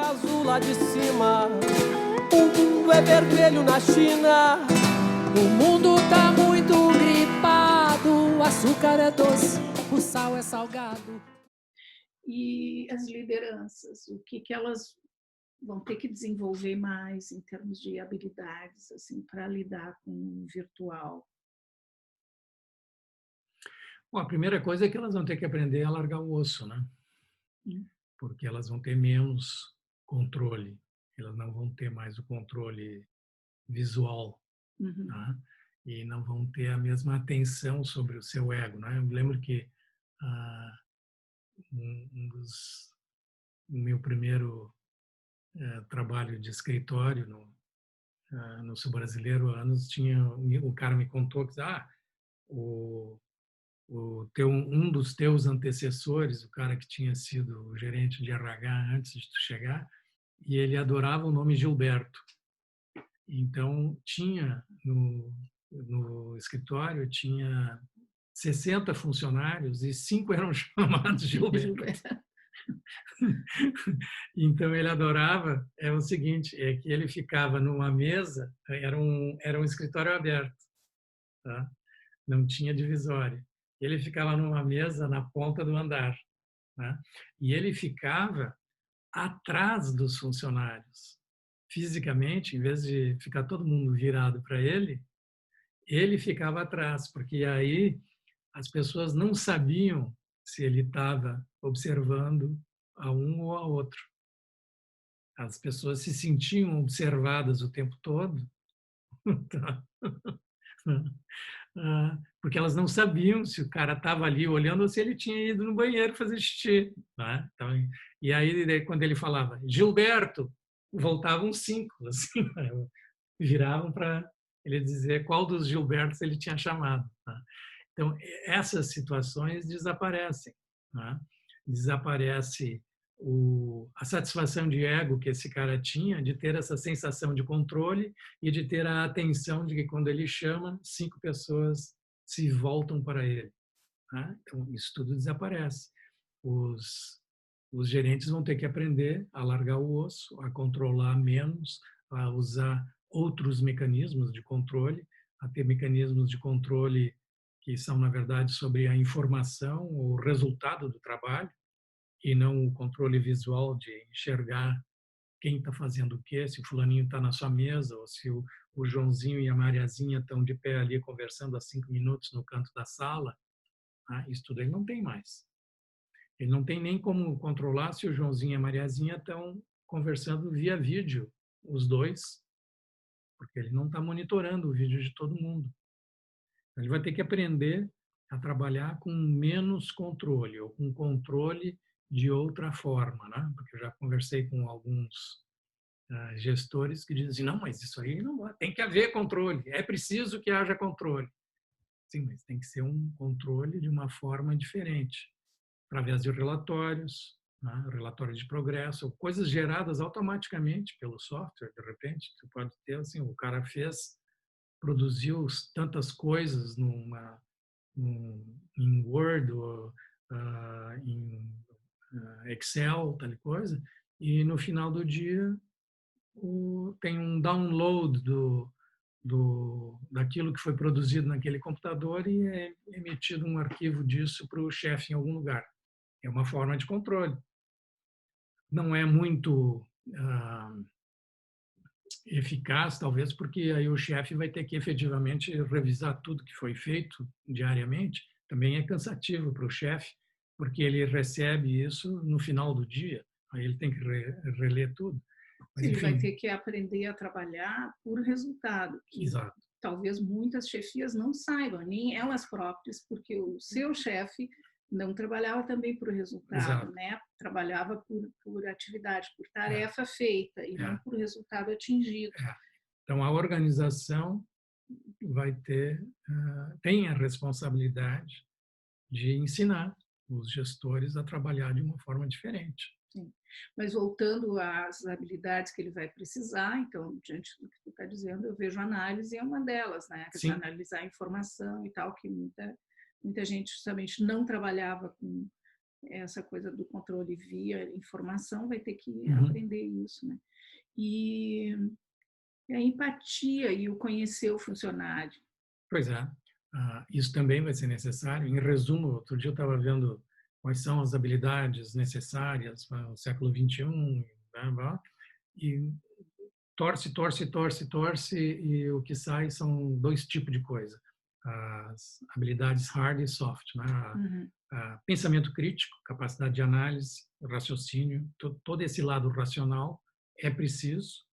azul lá de cima, o mundo é vermelho na China. O mundo tá muito gripado, o açúcar é doce, o sal é salgado. E as lideranças, o que elas vão ter que desenvolver mais em termos de habilidades assim para lidar com o virtual? Bom, a primeira coisa é que elas vão ter que aprender a largar o osso, né? Porque elas vão ter menos controle, elas não vão ter mais o controle visual, tá? E não vão ter a mesma atenção sobre o seu ego, né? Eu me lembro que o meu primeiro trabalho de escritório no Sul Brasileiro, há anos, o cara me contou que um dos teus antecessores, o cara que tinha sido gerente de RH antes de tu chegar, e ele adorava o nome Gilberto. Então, tinha no escritório, tinha 60 funcionários e 5 eram chamados Gilberto. Então, ele adorava, é o seguinte, é que ele ficava numa mesa, era um escritório aberto, tá? Não tinha divisória. Ele ficava numa mesa na ponta do andar, né? E ele ficava atrás dos funcionários. Fisicamente, em vez de ficar todo mundo virado para ele ficava atrás, porque aí as pessoas não sabiam se ele estava observando a um ou a outro. As pessoas se sentiam observadas o tempo todo, porque elas não sabiam se o cara estava ali olhando ou se ele tinha ido no banheiro fazer xixi, né? Então, e aí, quando ele falava Gilberto, voltavam 5, assim, viravam para ele dizer qual dos Gilbertos ele tinha chamado. Tá? Então, essas situações desaparecem. Né? Desaparece a satisfação de ego que esse cara tinha de ter essa sensação de controle e de ter a atenção de que quando ele chama, 5 pessoas se voltam para ele. Né? Então, isso tudo desaparece. Os gerentes vão ter que aprender a largar o osso, a controlar menos, a usar outros mecanismos de controle, a ter mecanismos de controle que são, na verdade, sobre a informação, o resultado do trabalho, e não o controle visual de enxergar quem está fazendo o quê, se o fulaninho está na sua mesa, ou se o Joãozinho e a Mariazinha estão de pé ali conversando há 5 minutos no canto da sala. Isso tudo ele não tem mais. Ele não tem nem como controlar se o Joãozinho e a Mariazinha estão conversando via vídeo, os dois, porque ele não está monitorando o vídeo de todo mundo. Ele vai ter que aprender a trabalhar com menos controle, ou com controle de outra forma, né? Porque eu já conversei com alguns gestores que dizem, não, mas isso aí não tem que haver controle, é preciso que haja controle. Sim, mas tem que ser um controle de uma forma diferente, através de relatórios, né? Relatório de progresso, coisas geradas automaticamente pelo software, de repente, você pode ter assim, o cara produziu tantas coisas em Word, ou, em Excel, tal coisa, e no final do dia tem um download daquilo que foi produzido naquele computador e é emitido um arquivo disso para o chefe em algum lugar. É uma forma de controle. Não é muito eficaz, talvez, porque aí o chefe vai ter que efetivamente revisar tudo que foi feito diariamente. Também é cansativo para o chefe, porque ele recebe isso no final do dia. Aí ele tem que reler tudo. Mas, ele enfim, vai ter que aprender a trabalhar por resultado. Exato. Talvez muitas chefias não saibam, nem elas próprias, porque o seu chefe não trabalhava também por resultado, Exato. né? Trabalhava por atividade, por tarefa feita e não por resultado atingido. Então, a organização tem a responsabilidade de ensinar os gestores a trabalhar de uma forma diferente. Sim. Mas voltando às habilidades que ele vai precisar, então, diante do que tu está dizendo, eu vejo a análise é uma delas, né? Analisar a informação e tal, que muita gente justamente não trabalhava com essa coisa do controle via informação, vai ter que Uhum. aprender isso, né? E a empatia e o conhecer o funcionário. Pois é, isso também vai ser necessário. Em resumo, outro dia eu estava vendo quais são as habilidades necessárias para o século XXI, né, e torce, torce, torce, torce, e o que sai são dois tipos de coisa. As habilidades hard e soft, né? Uhum. Pensamento crítico, capacidade de análise, raciocínio, todo esse lado racional é preciso,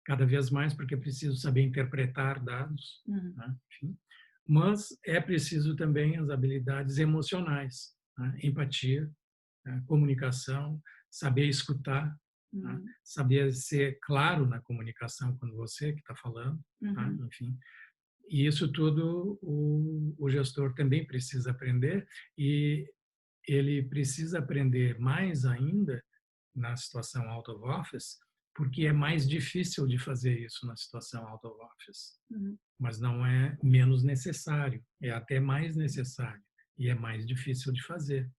cada vez mais, porque é preciso saber interpretar dados, Uhum. né? Enfim. Mas é preciso também as habilidades emocionais, né? Empatia, né? Comunicação, saber escutar, né? Uhum. Saber ser claro na comunicação quando você que está falando, né? Uhum. Enfim. E isso tudo o gestor também precisa aprender, e ele precisa aprender mais ainda na situação out of office, porque é mais difícil de fazer isso na situação out of office. Uhum. Mas não é menos necessário, é até mais necessário e é mais difícil de fazer.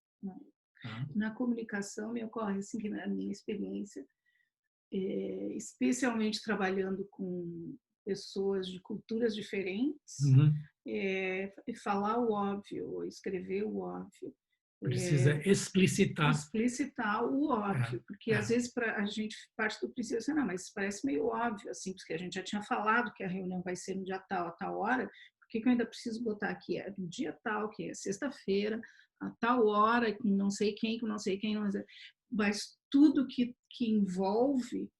Tá? Na comunicação, me ocorre assim que na minha experiência, especialmente trabalhando com pessoas de culturas diferentes, Uhum. falar o óbvio, escrever o óbvio, Precisa explicitar. explicitar o óbvio, porque às vezes a gente parte do princípio assim, não, mas isso parece meio óbvio, assim, porque a gente já tinha falado que a reunião vai ser no dia tal, a tal hora, por que eu ainda preciso botar aqui? É no dia tal, que é sexta-feira, a tal hora, com não sei quem, com não sei quem, não sei... Mas tudo que envolve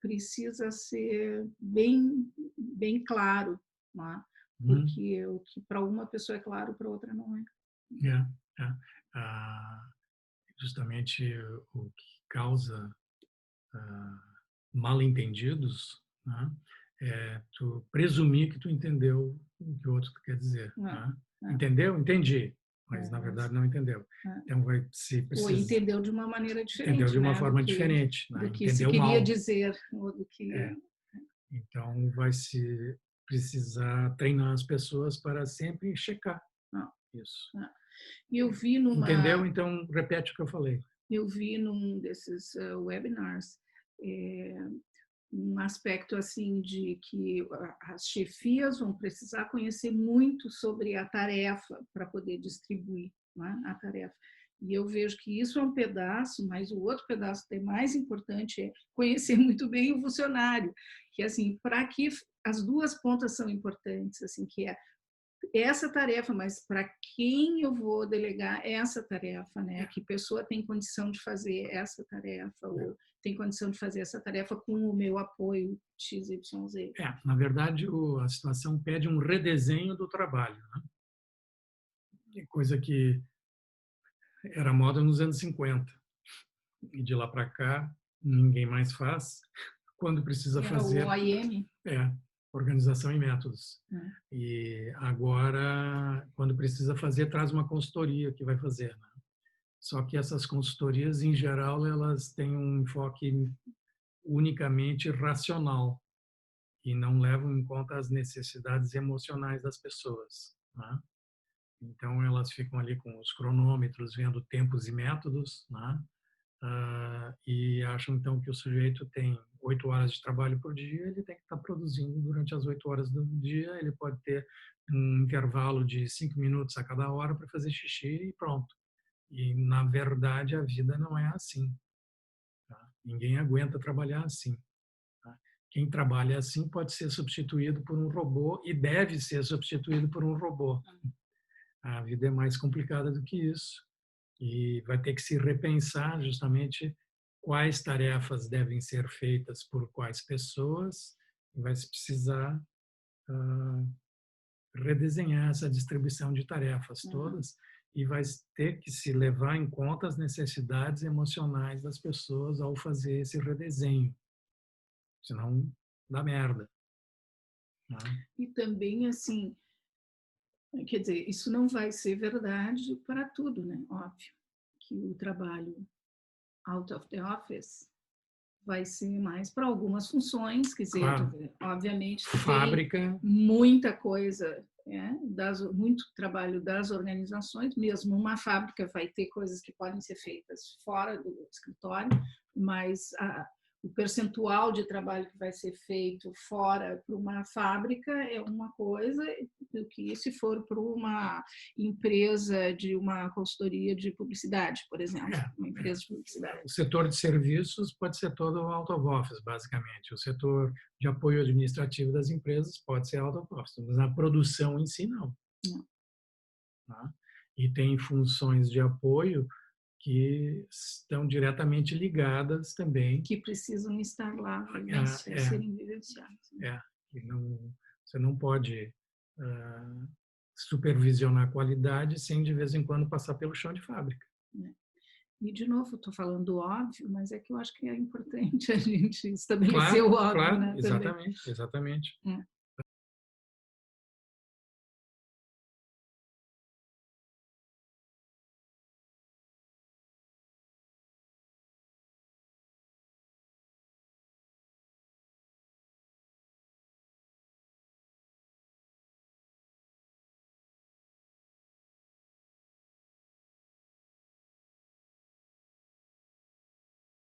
precisa ser bem claro, né? Porque o que para uma pessoa é claro, para outra não é. Justamente o que causa mal-entendidos, né, é tu presumir que tu entendeu o que o outro quer dizer. Né? Entendeu? Entendi, mas na verdade não entendeu. Então vai se Ou precisar. entendeu de uma maneira diferente, Entendeu de uma né, forma diferente, né? do que se Entendeu queria mal. dizer, ou do que... Então vai se precisar treinar as pessoas para sempre checar isso. E eu vi Entendeu? Então repete o que eu falei. Eu vi num desses webinars um aspecto assim de que as chefias vão precisar conhecer muito sobre a tarefa para poder distribuir, né, a tarefa. E eu vejo que isso é um pedaço, mas o outro pedaço que é mais importante é conhecer muito bem o funcionário, que assim, para que as duas pontas são importantes, assim, que é essa tarefa, mas para quem eu vou delegar essa tarefa, né? Que pessoa tem condição de fazer essa tarefa, ou tem condição de fazer essa tarefa com o meu apoio XYZ. Na verdade, a situação pede um redesenho do trabalho, né? Coisa que era moda nos anos 50. E de lá para cá, ninguém mais faz. Quando precisa fazer... O OIM? Organização e métodos. E agora, quando precisa fazer, traz uma consultoria que vai fazer. Né? Só que essas consultorias, em geral, elas têm um enfoque unicamente racional e não levam em conta as necessidades emocionais das pessoas. Né? Então, elas ficam ali com os cronômetros, vendo tempos e métodos, né? E acham, então, que o sujeito tem 8 horas de trabalho por dia, ele tem que estar produzindo durante as 8 horas do dia, ele pode ter um intervalo de 5 minutos a cada hora para fazer xixi e pronto. E, na verdade, a vida não é assim. Tá? Ninguém aguenta trabalhar assim. Tá? Quem trabalha assim pode ser substituído por um robô e deve ser substituído por um robô. A vida é mais complicada do que isso. E vai ter que se repensar justamente quais tarefas devem ser feitas por quais pessoas, e vai se precisar redesenhar essa distribuição de tarefas todas, e vai ter que se levar em conta as necessidades emocionais das pessoas ao fazer esse redesenho, senão dá merda. Né? E também, assim, quer dizer, isso não vai ser verdade para tudo, né? Óbvio que o trabalho out of the office vai ser mais para algumas funções, quer dizer, Claro. obviamente tem Fábrica, muita coisa, muito trabalho das organizações, mesmo uma fábrica vai ter coisas que podem ser feitas fora do escritório, mas o percentual de trabalho que vai ser feito fora para uma fábrica é uma coisa, do que se for para uma empresa de uma consultoria de publicidade, por exemplo, uma empresa de publicidade. o setor de serviços pode ser todo out of office, basicamente. O setor de apoio administrativo das empresas pode ser out of office, mas a produção em si não. Não. Tá? E tem funções de apoio que estão diretamente ligadas também. Que precisam estar lá, serem vivenciadas. E você não pode supervisionar a qualidade sem, de vez em quando, passar pelo chão de fábrica. E, de novo, estou falando óbvio, mas é que eu acho que é importante a gente estabelecer o óbvio. Claro, né, exatamente, exatamente.